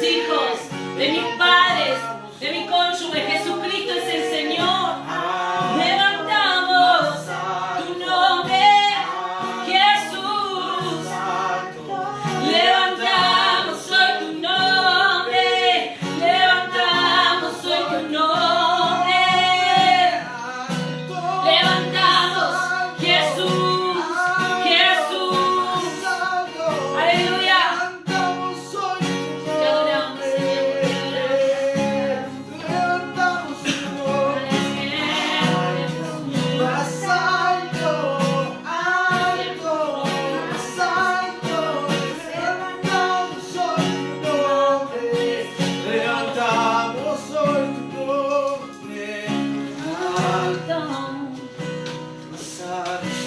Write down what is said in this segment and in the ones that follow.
hijos, de mis padres, de mi cónyuge. Jesucristo es el Señor. Levantamos tu nombre, Jesús. Levantamos hoy tu nombre. Levantamos hoy tu nombre. Levantamos Jesús, Jesús. Aleluya. Te adoramos, Señor. Más alto, alto, más alto, levantamos hoy tu nombre, levantamos hoy tu nombre, alto, más alto,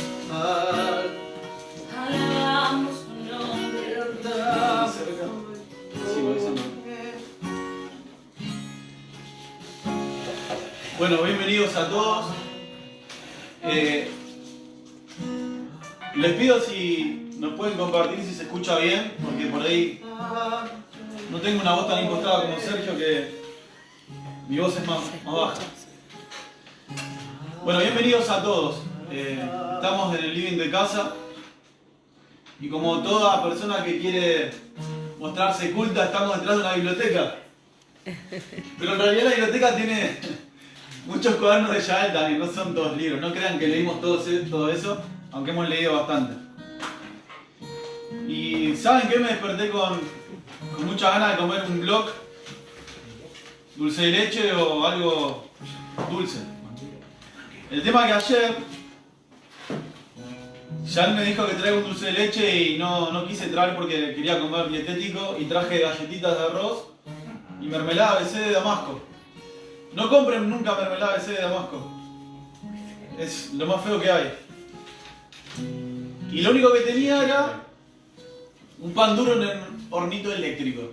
Alabamos tu nombre. levantamos hoy tu nombre. Bueno, bienvenidos a todos. Les pido si nos pueden compartir si se escucha bien, porque por ahí no tengo una voz tan impostada como Sergio, que mi voz es más baja. Bueno, bienvenidos a todos. Estamos en el living de casa y como toda persona que quiere mostrarse culta, estamos detrás de una biblioteca. Pero en realidad la biblioteca tiene muchos cuadernos de Yael también, no son todos libros. No crean que leímos todo eso, aunque hemos leído bastante. Y ¿saben qué? Me desperté con muchas ganas de comer un block, dulce de leche o algo dulce. El tema es que ayer Yael me dijo que traiga un dulce de leche y no quise traer porque quería comer dietético y traje galletitas de arroz y mermelada BC de Damasco. No compren nunca mermelada BC de Damasco. Es lo más feo que hay. Y lo único que tenía era un pan duro en un hornito eléctrico.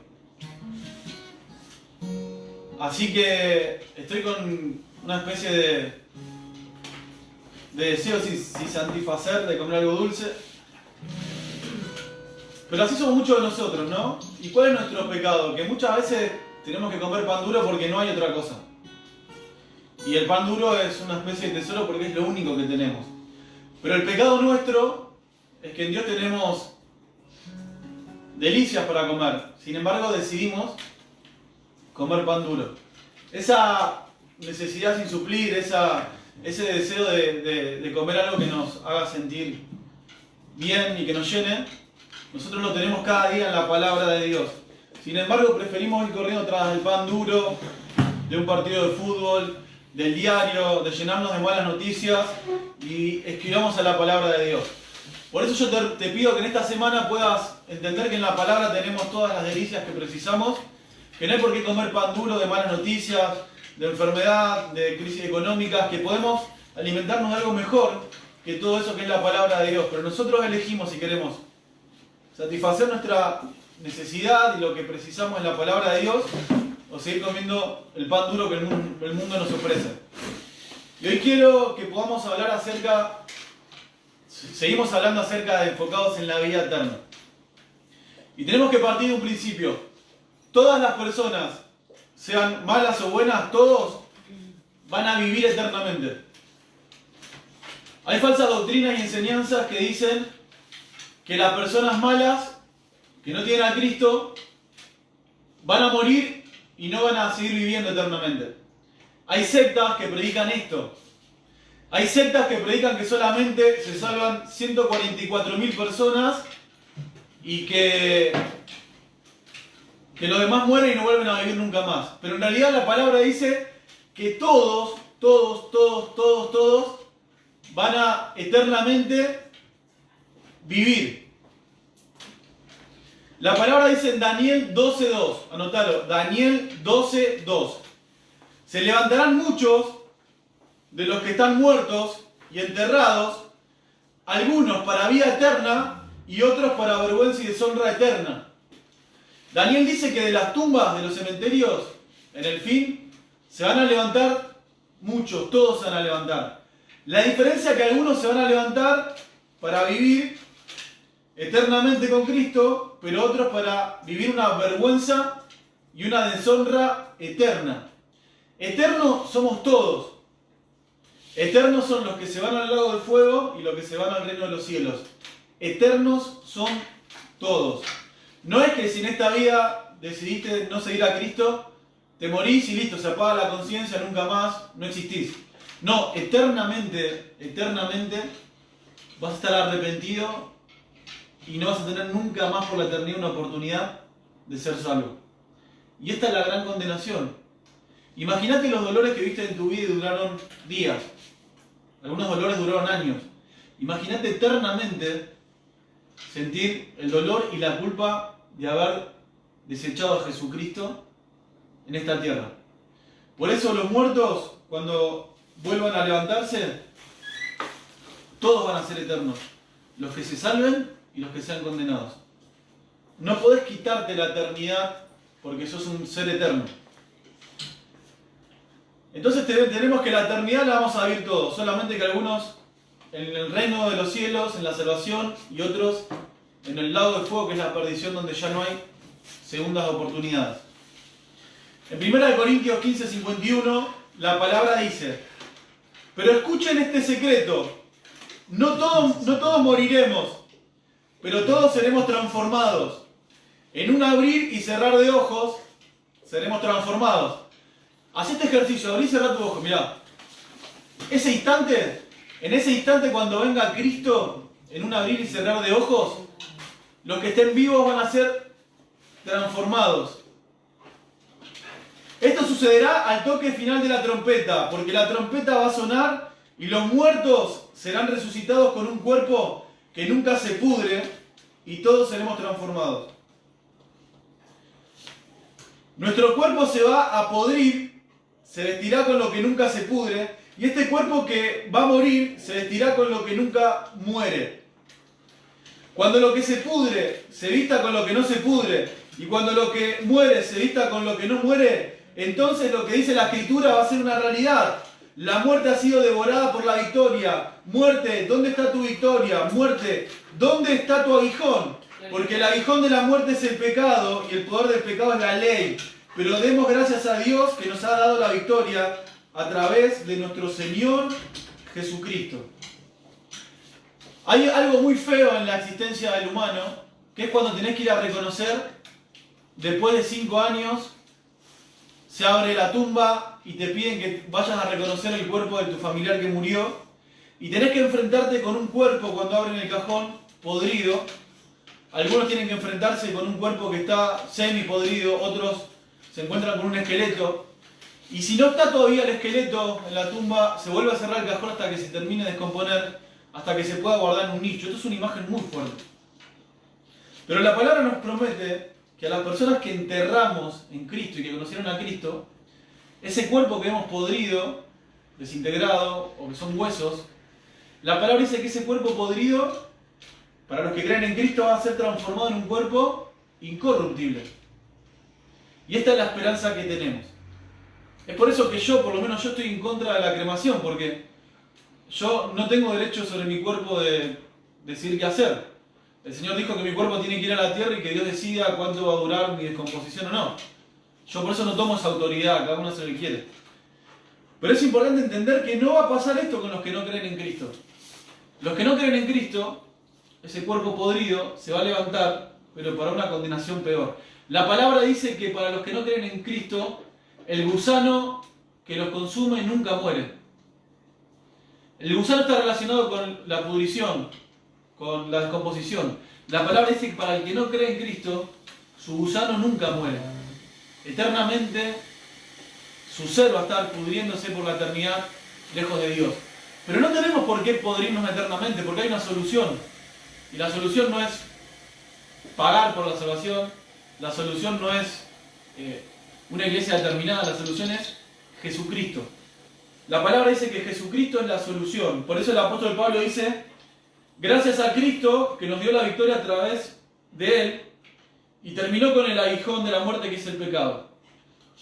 Así que estoy con una especie de deseo sin satisfacer de comer algo dulce. Pero así somos muchos de nosotros, ¿no? ¿Y cuál es nuestro pecado? Que muchas veces tenemos que comer pan duro porque no hay otra cosa. Y el pan duro es una especie de tesoro porque es lo único que tenemos. Pero el pecado nuestro es que en Dios tenemos delicias para comer. Sin embargo, decidimos comer pan duro. Esa necesidad sin suplir, ese deseo de comer algo que nos haga sentir bien y que nos llene, nosotros lo tenemos cada día en la palabra de Dios. Sin embargo, preferimos ir corriendo tras del pan duro, de un partido de fútbol, del diario, de llenarnos de malas noticias y escribamos a la palabra de Dios. Por eso yo te pido que en esta semana puedas entender que en la palabra tenemos todas las delicias que precisamos, que no hay por qué comer pan duro de malas noticias, de enfermedad, de crisis económicas, que podemos alimentarnos de algo mejor que todo eso que es la palabra de Dios. Pero nosotros elegimos si queremos satisfacer nuestra necesidad y lo que precisamos en la palabra de Dios, o seguir comiendo el pan duro que el mundo nos ofrece. Y hoy quiero que podamos hablar seguimos hablando acerca de enfocados en la vida eterna. Y tenemos que partir de un principio. Todas las personas, sean malas o buenas, todos van a vivir eternamente. Hay falsas doctrinas y enseñanzas que dicen que las personas malas, que no tienen a Cristo, van a morir y no van a seguir viviendo eternamente. Hay sectas que predican esto. Hay sectas que predican que solamente se salvan 144.000 personas y que los demás mueren y no vuelven a vivir nunca más. Pero en realidad la palabra dice que todos van a eternamente vivir. La palabra dice en Daniel 12.2, anotalo, Daniel 12.2. Se levantarán muchos de los que están muertos y enterrados, algunos para vida eterna y otros para vergüenza y deshonra eterna. Daniel dice que de las tumbas de los cementerios, en el fin, se van a levantar muchos, todos se van a levantar. La diferencia es que algunos se van a levantar para vivir eternamente con Cristo, pero otros para vivir una vergüenza y una deshonra eterna. Eternos somos todos. Eternos son los que se van al lago del fuego y los que se van al reino de los cielos. Eternos son todos. No es que si en esta vida decidiste no seguir a Cristo, te morís y listo, se apaga la conciencia, nunca más, no existís. No, eternamente vas a estar arrepentido y no vas a tener nunca más por la eternidad una oportunidad de ser salvo. Y esta es la gran condenación. Imagínate los dolores que viste en tu vida y duraron días. Algunos dolores duraron años. Imagínate eternamente sentir el dolor y la culpa de haber desechado a Jesucristo en esta tierra. Por eso los muertos, cuando vuelvan a levantarse, todos van a ser eternos. Los que se salven y los que sean condenados. No podés quitarte la eternidad porque sos un ser eterno. Entonces tenemos que la eternidad la vamos a vivir todos, solamente que algunos en el reino de los cielos, en la salvación, y otros en el lago de fuego, que es la perdición, donde ya no hay segundas oportunidades. En 1 Corintios 15:51 la palabra dice: pero escuchen este secreto, no todos moriremos, pero todos seremos transformados. En un abrir y cerrar de ojos seremos transformados. Haz este ejercicio, abrí y cerrá tu ojo, mirá. En ese instante cuando venga Cristo, en un abrir y cerrar de ojos, los que estén vivos van a ser transformados. Esto sucederá al toque final de la trompeta, porque la trompeta va a sonar y los muertos serán resucitados con un cuerpo que nunca se pudre y todos seremos transformados. Nuestro cuerpo se va a podrir, se vestirá con lo que nunca se pudre, y este cuerpo que va a morir se vestirá con lo que nunca muere. Cuando lo que se pudre se vista con lo que no se pudre, y cuando lo que muere se vista con lo que no muere, entonces lo que dice la Escritura va a ser una realidad. La muerte ha sido devorada por la victoria. Muerte, ¿dónde está tu victoria? Muerte, ¿dónde está tu aguijón? Porque el aguijón de la muerte es el pecado, y el poder del pecado es la ley. Pero demos gracias a Dios que nos ha dado la victoria a través de nuestro Señor Jesucristo. Hay algo muy feo en la existencia del humano, que es cuando tenés que ir a reconocer, después de 5 años, se abre la tumba y te piden que vayas a reconocer el cuerpo de tu familiar que murió, y tenés que enfrentarte con un cuerpo cuando abren el cajón podrido. Algunos tienen que enfrentarse con un cuerpo que está semi podrido, otros se encuentran con un esqueleto, y si no está todavía el esqueleto en la tumba, se vuelve a cerrar el cajón hasta que se termine de descomponer, hasta que se pueda guardar en un nicho. Esto es una imagen muy fuerte. Pero la palabra nos promete que a las personas que enterramos en Cristo y que conocieron a Cristo, ese cuerpo que hemos podrido, desintegrado, o que son huesos, la palabra dice que ese cuerpo podrido, para los que creen en Cristo, va a ser transformado en un cuerpo incorruptible. Y esta es la esperanza que tenemos. Es por eso que por lo menos yo estoy en contra de la cremación, porque yo no tengo derecho sobre mi cuerpo de decidir qué hacer. El Señor dijo que mi cuerpo tiene que ir a la tierra y que Dios decida cuánto va a durar mi descomposición o no. Yo por eso no tomo esa autoridad, cada uno hace lo que quiere. Pero es importante entender que no va a pasar esto con los que no creen en Cristo. Los que no creen en Cristo, ese cuerpo podrido se va a levantar, pero para una condenación peor. La palabra dice que para los que no creen en Cristo, el gusano que los consume nunca muere. El gusano está relacionado con la pudrición, con la descomposición. La palabra dice que para el que no cree en Cristo, su gusano nunca muere. Eternamente, su ser va a estar pudriéndose por la eternidad lejos de Dios. Pero no tenemos por qué podrirnos eternamente, porque hay una solución. Y la solución no es pagar por la salvación, la solución no es una iglesia determinada, la solución es Jesucristo. La palabra dice que Jesucristo es la solución. Por eso el apóstol Pablo dice: gracias a Cristo que nos dio la victoria a través de Él, y terminó con el aguijón de la muerte, que es el pecado.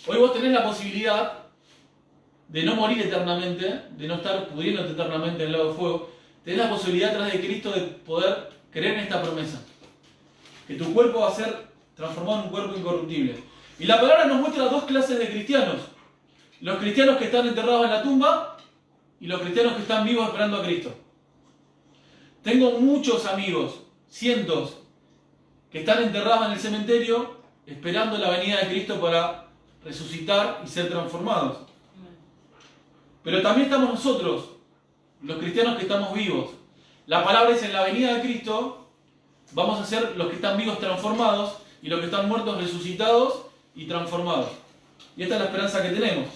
Hoy vos tenés la posibilidad de no morir eternamente, de no estar pudriéndote eternamente en el lago de fuego. Tenés la posibilidad a través de Cristo de poder creer en esta promesa, que tu cuerpo va a ser transformado en un cuerpo incorruptible. Y la palabra nos muestra dos clases de cristianos. Los cristianos que están enterrados en la tumba y los cristianos que están vivos esperando a Cristo. Tengo muchos amigos, cientos, que están enterrados en el cementerio esperando la venida de Cristo para resucitar y ser transformados. Pero también estamos nosotros, los cristianos que estamos vivos. La palabra dice, en la venida de Cristo vamos a ser los que están vivos transformados y los que están muertos resucitados y transformados. Y esta es la esperanza que tenemos.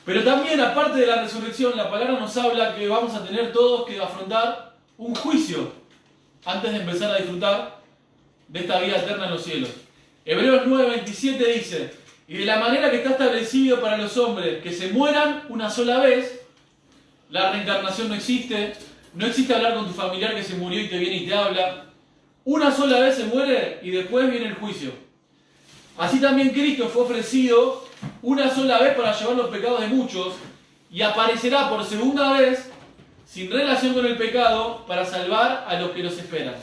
Pero también, aparte de la resurrección, la palabra nos habla que vamos a tener todos que afrontar un juicio antes de empezar a disfrutar de esta vida eterna en los cielos. Hebreos 9:27 dice, y de la manera que está establecido para los hombres que se mueran una sola vez, la reencarnación no existe, no existe hablar con tu familiar que se murió y te viene y te habla, una sola vez se muere y después viene el juicio. Así también Cristo fue ofrecido una sola vez para llevar los pecados de muchos y aparecerá por segunda vez sin relación con el pecado para salvar a los que los esperan.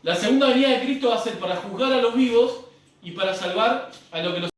La segunda venida de Cristo va a ser para juzgar a los vivos y para salvar a los que los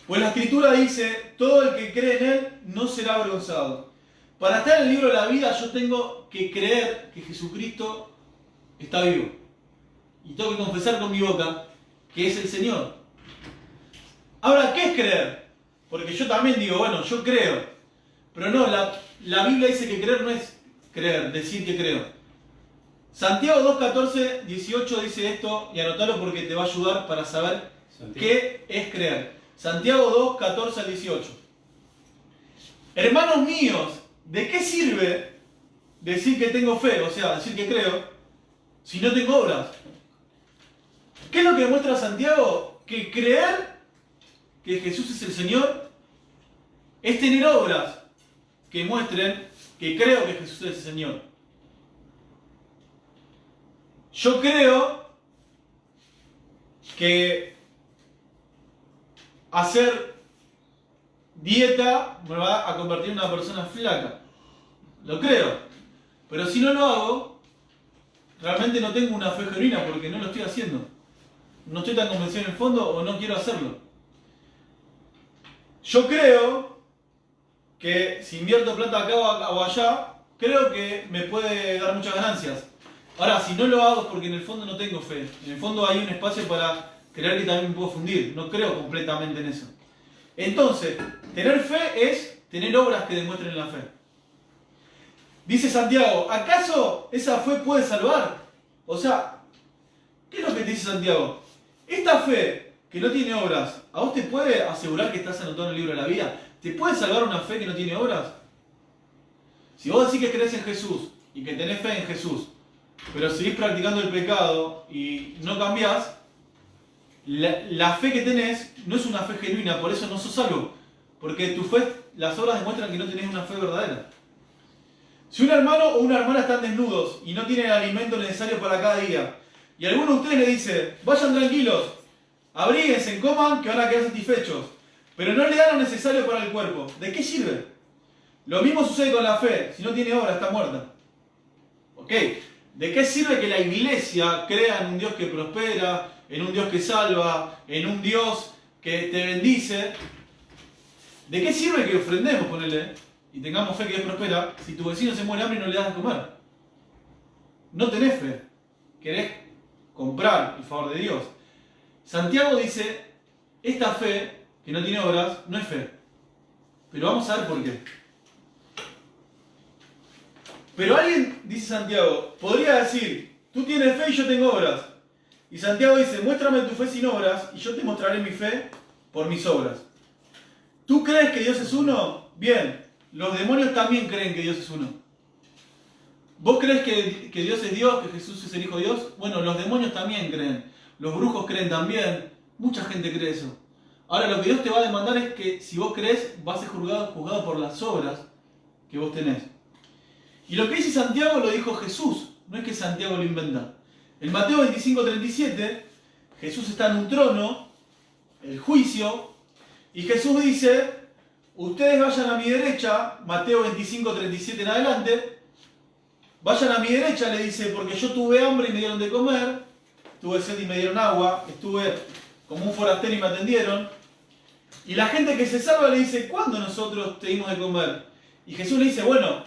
Pues la Escritura dice, todo el que cree en Él no será avergonzado. Para estar en el libro de la vida yo tengo que creer que Jesucristo está vivo. Y tengo que confesar con mi boca que es el Señor. Ahora, ¿qué es creer? Porque yo también digo, bueno, yo creo. Pero no, la Biblia dice que creer no es creer, decir que creo. Santiago 2, 14, 18 dice esto, y anotalo porque te va a ayudar para saber qué es creer. Santiago 2, 14 al 18. Hermanos míos, ¿de qué sirve decir que tengo fe, o sea, decir que creo, si no tengo obras? ¿Qué es lo que demuestra Santiago? Que creer que Jesús es el Señor es tener obras que muestren que creo que Jesús es el Señor. Yo creo que hacer dieta me va a convertir en una persona flaca. Lo creo. Pero si no lo hago, realmente no tengo una fe genuina porque no lo estoy haciendo. No estoy tan convencido en el fondo o no quiero hacerlo. Yo creo que si invierto plata acá o allá, creo que me puede dar muchas ganancias. Ahora, si no lo hago es porque en el fondo no tengo fe. En el fondo hay un espacio para creer que también me puedo fundir. No creo completamente en eso. Entonces, tener fe es tener obras que demuestren la fe. Dice Santiago, ¿acaso esa fe puede salvar? O sea, ¿qué es lo que te dice Santiago? Esta fe que no tiene obras, ¿a vos te puede asegurar que estás anotado en el libro de la vida? ¿Te puede salvar una fe que no tiene obras? Si vos decís que crees en Jesús y que tenés fe en Jesús, pero seguís practicando el pecado y no cambiás, la fe que tenés no es una fe genuina, por eso no sos salvo. Porque tu fe, las obras demuestran que no tenés una fe verdadera. Si un hermano o una hermana están desnudos y no tienen el alimento necesario para cada día, y alguno de ustedes le dice, vayan tranquilos, abríguense, coman, que van a quedar satisfechos, pero no le dan lo necesario para el cuerpo, ¿de qué sirve? Lo mismo sucede con la fe, si no tiene obra está muerta. ¿Ok? ¿De qué sirve que la iglesia crea en un Dios que prospera, en un Dios que salva, en un Dios que te bendice? ¿De qué sirve que ofrendemos, ponele, y tengamos fe que Dios prospera, si tu vecino se muere de hambre y no le das de comer? No tenés fe. Querés comprar el favor de Dios. Santiago dice, esta fe, que no tiene obras, no es fe. Pero vamos a ver por qué. Pero alguien, dice Santiago, podría decir, tú tienes fe y yo tengo obras. Y Santiago dice, muéstrame tu fe sin obras y yo te mostraré mi fe por mis obras. ¿Tú crees que Dios es uno? Bien, los demonios también creen que Dios es uno. ¿Vos crees que Dios es Dios, que Jesús es el Hijo de Dios? Bueno, los demonios también creen. Los brujos creen también. Mucha gente cree eso. Ahora, lo que Dios te va a demandar es que si vos crees, vas a ser juzgado por las obras que vos tenés. Y lo que dice Santiago lo dijo Jesús. No es que Santiago lo inventa. En Mateo 25:37, Jesús está en un trono, el juicio, y Jesús dice, ustedes vayan a mi derecha, Mateo 25:37 en adelante, vayan a mi derecha, le dice, porque yo tuve hambre y me dieron de comer, tuve sed y me dieron agua, estuve como un forastero y me atendieron. Y la gente que se salva le dice, ¿cuándo nosotros te dimos de comer? Y Jesús le dice, bueno,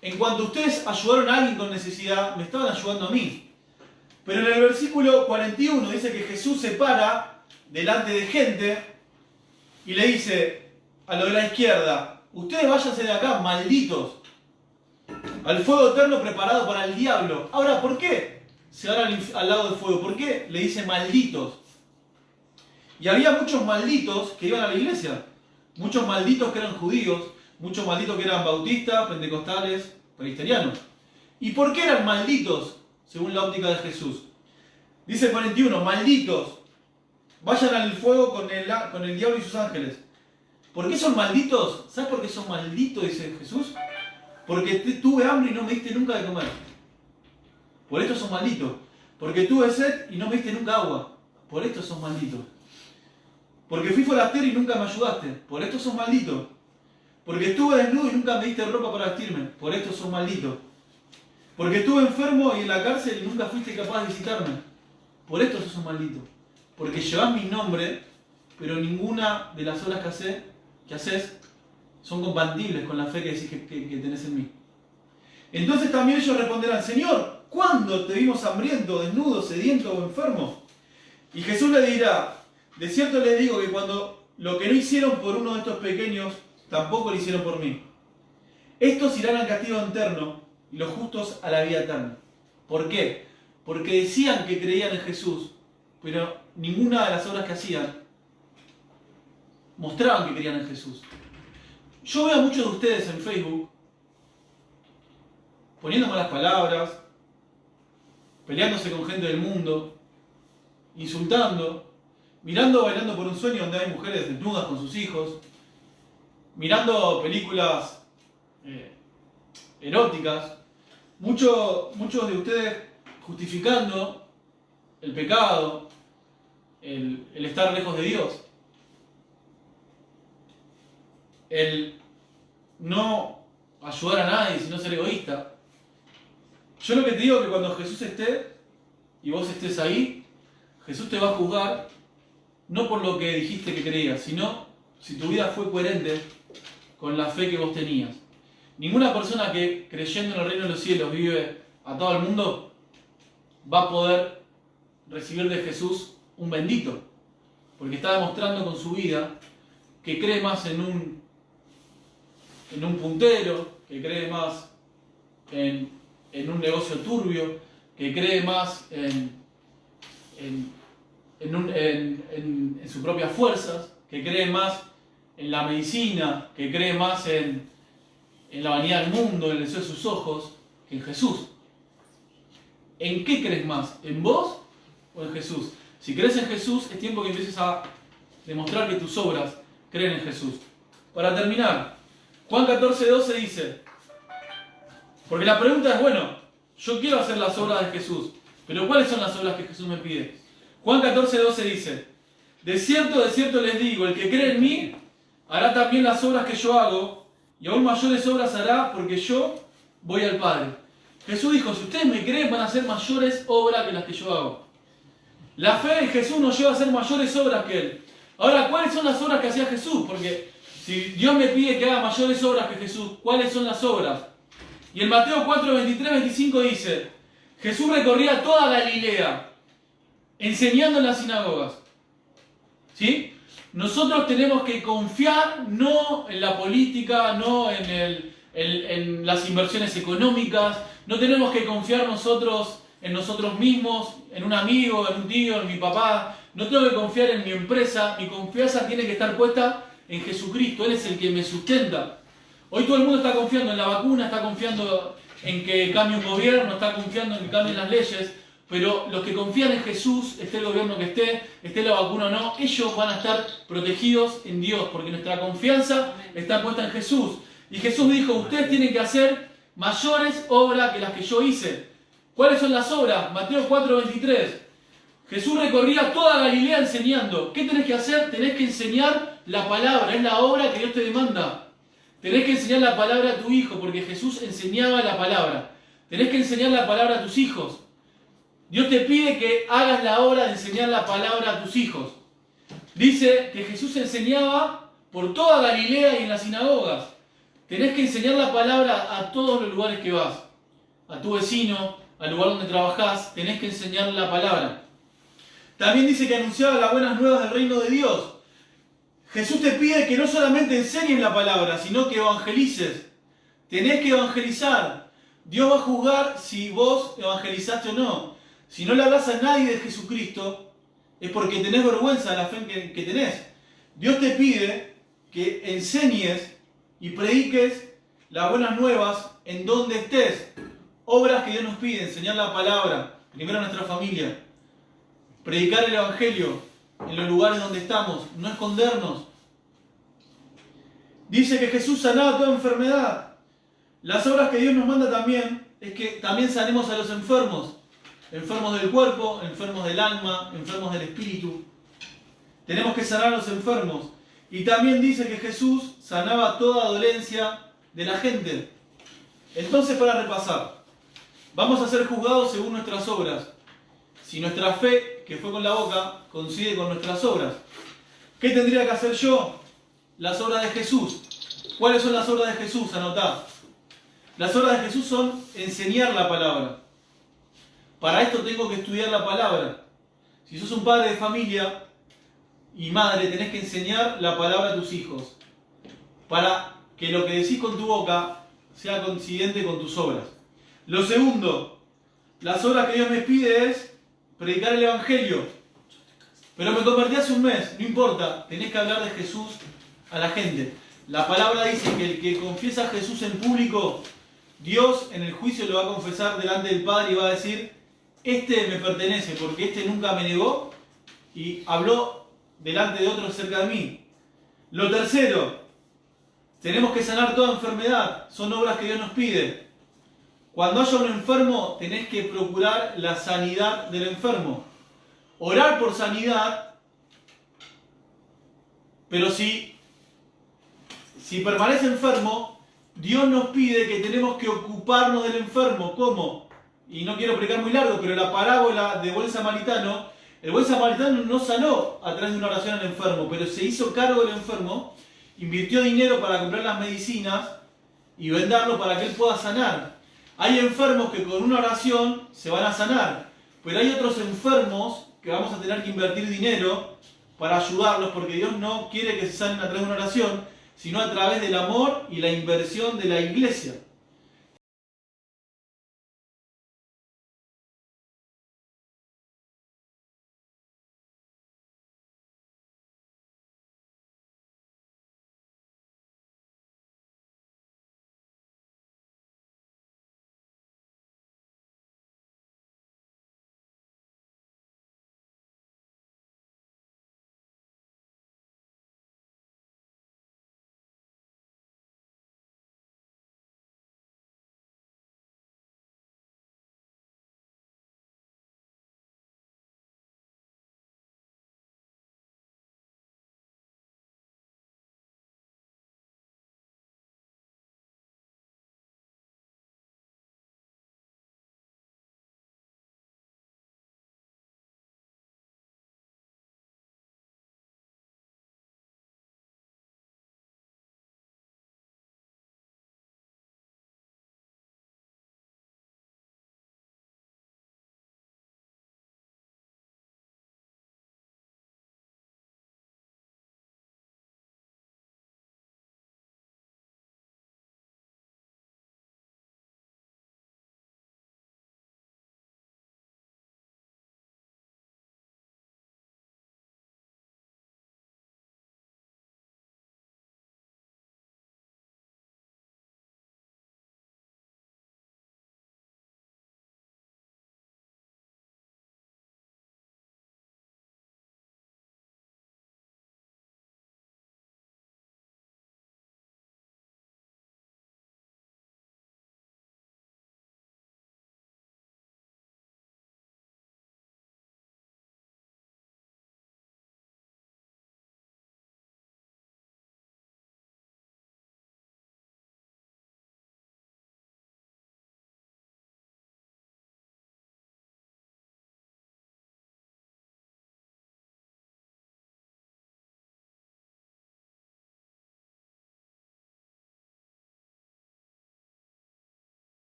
en cuanto ustedes ayudaron a alguien con necesidad, me estaban ayudando a mí. Pero en el versículo 41 dice que Jesús se para delante de gente y le dice a los de la izquierda, ustedes váyanse de acá, malditos, al fuego eterno preparado para el diablo. Ahora, ¿por qué se van al lado del fuego? ¿Por qué le dice malditos? Y había muchos malditos que iban a la iglesia. Muchos malditos que eran judíos, muchos malditos que eran bautistas, pentecostales, presbiterianos. ¿Y por qué eran malditos, según la óptica de Jesús? Dice el 41, malditos, vayan al fuego con el diablo y sus ángeles. ¿Por qué son malditos? ¿Sabes por qué son malditos, dice Jesús? Porque tuve hambre y no me diste nunca de comer. Por esto son malditos. Porque tuve sed y no me diste nunca agua. Por esto son malditos. Porque fui forastero y nunca me ayudaste. Por esto son malditos. Porque estuve desnudo y nunca me diste ropa para vestirme. Por esto son malditos. Porque estuve enfermo y en la cárcel y nunca fuiste capaz de visitarme. Por esto sos un maldito. Porque llevás mi nombre pero ninguna de las obras que haces son compatibles con la fe que decís que tenés en mí. Entonces también ellos responderán, Señor, ¿cuándo te vimos hambriento, desnudo, sediento o enfermo? Y Jesús le dirá, de cierto les digo que cuando lo que no hicieron por uno de estos pequeños, tampoco lo hicieron por mí. Estos irán al castigo eterno y los justos a la vida eterna. ¿Por qué? Porque decían que creían en Jesús, pero ninguna de las obras que hacían mostraban que creían en Jesús. Yo veo a muchos de ustedes en Facebook poniendo malas palabras, peleándose con gente del mundo, insultando, mirando Bailando por un Sueño donde hay mujeres desnudas con sus hijos, mirando películas eróticas, muchos de ustedes justificando el pecado, el estar lejos de Dios, el no ayudar a nadie, sino ser egoísta. Yo lo que te digo es que cuando Jesús esté y vos estés ahí, Jesús te va a juzgar no por lo que dijiste que creías, sino si tu vida fue coherente con la fe que vos tenías. Ninguna persona que creyendo en el reino de los cielos vive atado al mundo va a poder recibir de Jesús un bendito, porque está demostrando con su vida que cree más en un puntero, que cree más en un negocio turbio, que cree más en sus propias fuerzas, que cree más en la medicina, que cree más en la vanidad del mundo, en el deseo de sus ojos, que en Jesús. ¿En qué crees más? ¿En vos o en Jesús? Si crees en Jesús, es tiempo que empieces a demostrar que tus obras creen en Jesús. Para terminar, Juan 14:12 dice, porque la pregunta es, bueno, yo quiero hacer las obras de Jesús, pero ¿cuáles son las obras que Jesús me pide? Juan 14:12 dice, de cierto les digo, el que cree en mí, hará también las obras que yo hago, y aún mayores obras hará, porque yo voy al Padre. Jesús dijo, si ustedes me creen, van a hacer mayores obras que las que yo hago. La fe en Jesús nos lleva a hacer mayores obras que Él. Ahora, ¿cuáles son las obras que hacía Jesús? Porque si Dios me pide que haga mayores obras que Jesús, ¿cuáles son las obras? Y en Mateo 4:23-25 dice, Jesús recorría toda Galilea, enseñando en las sinagogas. ¿Sí? Nosotros tenemos que confiar no en la política, no en las inversiones económicas, no tenemos que confiar nosotros en nosotros mismos, en un amigo, en un tío, en mi papá, no tengo que confiar en mi empresa, mi confianza tiene que estar puesta en Jesucristo, Él es el que me sustenta. Hoy todo el mundo está confiando en la vacuna, está confiando en que cambie un gobierno, está confiando en que cambien las leyes, pero los que confían en Jesús, esté el gobierno que esté la vacuna o no, ellos van a estar protegidos en Dios, porque nuestra confianza está puesta en Jesús. Y Jesús dijo, ustedes tienen que hacer mayores obras que las que yo hice. ¿Cuáles son las obras? Mateo 4:23. Jesús recorría toda Galilea enseñando. ¿Qué tenés que hacer? Tenés que enseñar la palabra, es la obra que Dios te demanda. Tenés que enseñar la palabra a tu hijo, porque Jesús enseñaba la palabra. Tenés que enseñar la palabra a tus hijos. Dios te pide que hagas la obra de enseñar la palabra a tus hijos. Dice que Jesús enseñaba por toda Galilea y en las sinagogas. Tenés que enseñar la palabra a todos los lugares que vas. A tu vecino, al lugar donde trabajás, tenés que enseñar la palabra. También dice que anunciaba las buenas nuevas del reino de Dios. Jesús te pide que no solamente enseñes la palabra, sino que evangelices. Tenés que evangelizar. Dios va a juzgar si vos evangelizaste o no. Si no le hablas a nadie de Jesucristo, es porque tenés vergüenza de la fe que tenés. Dios te pide que enseñes y prediques las buenas nuevas en donde estés. Obras que Dios nos pide, enseñar la palabra, primero a nuestra familia, predicar el Evangelio en los lugares donde estamos, no escondernos. Dice que Jesús sanaba toda enfermedad. Las obras que Dios nos manda también es que también sanemos a los enfermos. Enfermos del cuerpo, enfermos del alma, enfermos del espíritu. Tenemos que sanar a los enfermos. Y también dice que Jesús sanaba toda dolencia de la gente. Entonces, para repasar, vamos a ser juzgados según nuestras obras. Si nuestra fe, que fue con la boca, coincide con nuestras obras. ¿Qué tendría que hacer yo? Las obras de Jesús. ¿Cuáles son las obras de Jesús? Anotá. Las obras de Jesús son enseñar la palabra. Para esto tengo que estudiar la palabra. Si sos un padre de familia y madre, tenés que enseñar la palabra a tus hijos. Para que lo que decís con tu boca sea coincidente con tus obras. Lo segundo, las obras que Dios me pide es predicar el Evangelio. Pero me convertí hace un mes, no importa, tenés que hablar de Jesús a la gente. La palabra dice que el que confiesa a Jesús en público, Dios en el juicio lo va a confesar delante del Padre y va a decir, este me pertenece porque este nunca me negó y habló delante de otros cerca de mí. Lo tercero, tenemos que sanar toda enfermedad, son obras que Dios nos pide. Cuando haya un enfermo, tenés que procurar la sanidad del enfermo. Orar por sanidad, pero si permanece enfermo, Dios nos pide que tenemos que ocuparnos del enfermo. ¿Cómo? Y no quiero explicar muy largo, pero la parábola de buen samaritano, el buen samaritano no sanó a través de una oración al enfermo, pero se hizo cargo del enfermo, invirtió dinero para comprar las medicinas y venderlo para que él pueda sanar. Hay enfermos que con una oración se van a sanar, pero hay otros enfermos que vamos a tener que invertir dinero para ayudarlos, porque Dios no quiere que se sanen a través de una oración, sino a través del amor y la inversión de la iglesia.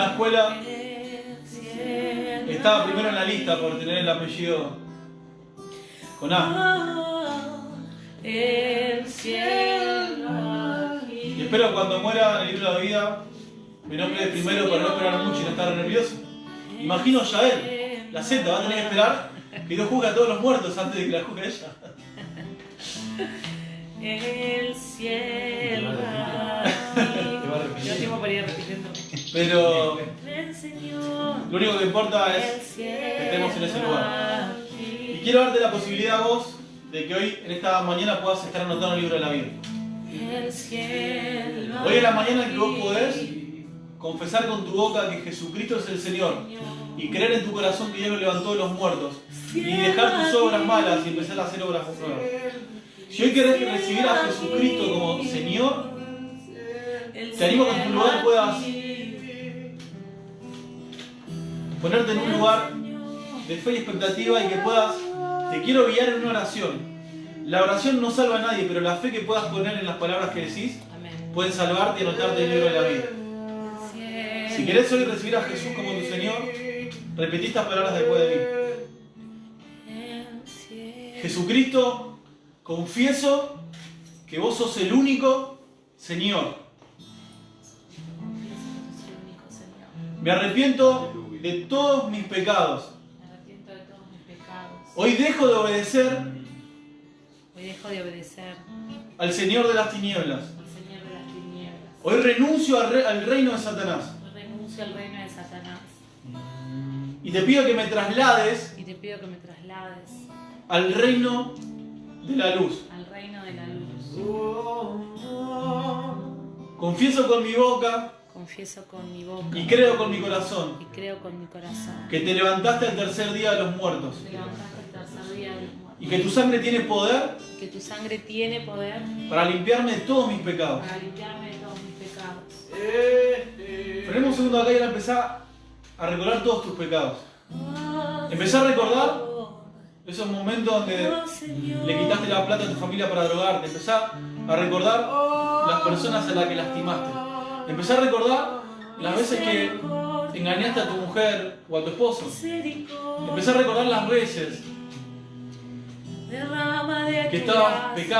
la escuela estaba primero en la lista por tener el apellido con A. El cielo aquí. Y espero cuando muera en el libro de la vida me nombre primero para no esperar mucho y no estar nervioso. Imagino ya él, la Z, va a tener que esperar que Dios juzgue a todos los muertos antes de que la juzgue ella. El cielo aquí. Yo tengo para ir repitiendo. Pero El Señor. lo único que importa El es cielo que estemos en ese lugar. aquí. Y quiero darte la posibilidad a vos de que hoy, en esta mañana, puedas estar anotando el libro de la vida. El cielo Hoy es la mañana que vos podés confesar con tu boca que Jesucristo es el Señor y creer en tu corazón que Dios lo levantó de los muertos y dejar tus obras malas y empezar a hacer obras nuevas. Si hoy querés recibir a Jesucristo como Señor, te animo a que en tu lugar puedas ponerte en un lugar de fe y expectativa y que puedas, te quiero guiar en una oración. La oración no salva a nadie, pero la fe que puedas poner en las palabras que decís Amén. pueden salvarte y anotarte el libro de la vida. Si querés hoy recibir a Jesús como tu Señor, repetí estas palabras después de mí. Jesucristo, confieso que vos sos el único Señor. Me arrepiento de todos mis pecados. Me arrepiento de todos mis pecados. Hoy dejo de obedecer Hoy dejo de obedecer al Señor de las tinieblas. al Señor de las tinieblas. Hoy renuncio al reino de Satanás. Hoy renuncio al reino de Satanás. Y te pido que me traslades Y te pido que me traslades al reino de la luz. al reino de la luz. Confieso con mi boca Confieso con mi boca y creo con mi corazón y creo con mi corazón que te levantaste al tercer día de los muertos te levantaste el tercer día de los muertos. y que tu sangre tiene poder Que tu sangre tiene poder para limpiarme de todos mis pecados. para limpiarme de todos mis pecados. Frenemos un segundo acá y ahora empezá a recordar todos tus pecados. Empezá a recordar esos momentos donde le quitaste la plata a tu familia para drogarte. Empezá a recordar las personas a las que lastimaste. Empezá a recordar las veces que engañaste a tu mujer o a tu esposo. Empezá a recordar las veces que estabas pecando.